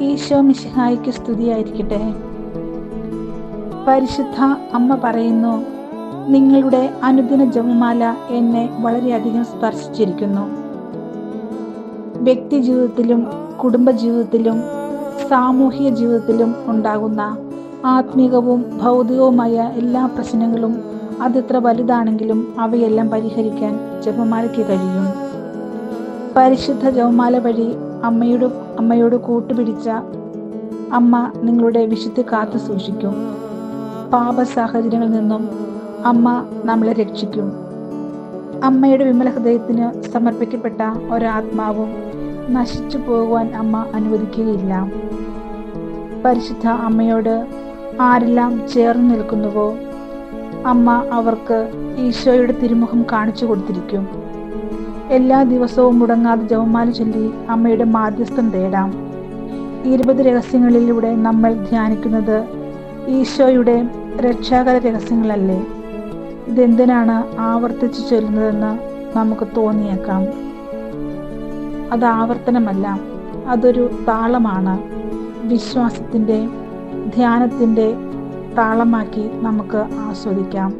ഈശോ മിശിഹായ്ക്ക് സ്തുതിയായിരിക്കട്ടെ. പരിശുദ്ധ അമ്മ പറയുന്നു, നിങ്ങളുടെ അനുദിന ജപമാല എന്നെ വളരെയധികം സ്പർശിച്ചിരിക്കുന്നു. വ്യക്തി ജീവിതത്തിലും കുടുംബജീവിതത്തിലും സാമൂഹിക ജീവിതത്തിലും ഉണ്ടാകുന്ന ആത്മീകവും ഭൗതികവുമായ എല്ലാ പ്രശ്നങ്ങളും അതെത്ര വലുതാണെങ്കിലും അവയെല്ലാം പരിഹരിക്കാൻ ജപമാലയ്ക്ക് കഴിയും. പരിശുദ്ധ ജപമാല വഴി അമ്മയോട് കൂട്ടുപിടിച്ച അമ്മ നിങ്ങളുടെ വിശുദ്ധി കാത്തു സൂക്ഷിക്കും. പാപ സാഹചര്യങ്ങളിൽ നിന്നും അമ്മ നമ്മളെ രക്ഷിക്കും. അമ്മയുടെ വിമല ഹൃദയത്തിന് സമർപ്പിക്കപ്പെട്ട ഒരാത്മാവും നശിച്ചു പോകുവാൻ അമ്മ അനുവദിക്കുകയില്ല. പരിശുദ്ധ അമ്മയോട് ആരെല്ലാം ചേർന്ന് നിൽക്കുന്നുവോ അമ്മ അവർക്ക് ഈശോയുടെ തിരുമുഖം കാണിച്ചു കൊടുത്തിരിക്കും. എല്ലാ ദിവസവും മുടങ്ങാതെ ജപമാല ചൊല്ലി അമ്മയുടെ മാധ്യസ്ഥം തേടാം. 20 രഹസ്യങ്ങളിലൂടെ നമ്മൾ ധ്യാനിക്കുന്നത് ഈശോയുടെ രക്ഷാകര രഹസ്യങ്ങളല്ലേ? ഇതെന്തിനാണ് ആവർത്തിച്ച് ചൊല്ലുന്നതെന്ന് നമുക്ക് തോന്നിയേക്കാം. അത് ആവർത്തനമല്ല, അതൊരു താളമാണ്. വിശ്വാസത്തിൻ്റെ, ധ്യാനത്തിൻ്റെ താളമാക്കി നമുക്ക് ആസ്വദിക്കാം.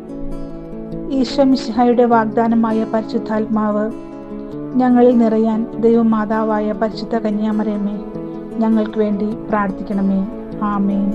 ഈശോ മിശിഹായുടെ വാഗ്ദാനമായ പരിശുദ്ധാത്മാവ് ഞങ്ങളിൽ നിറയാൻ ദൈവമാതാവായ പരിശുദ്ധ കന്യാമറിയമേ, ഞങ്ങൾക്ക് വേണ്ടി പ്രാർത്ഥിക്കണമേ. ആമേൻ.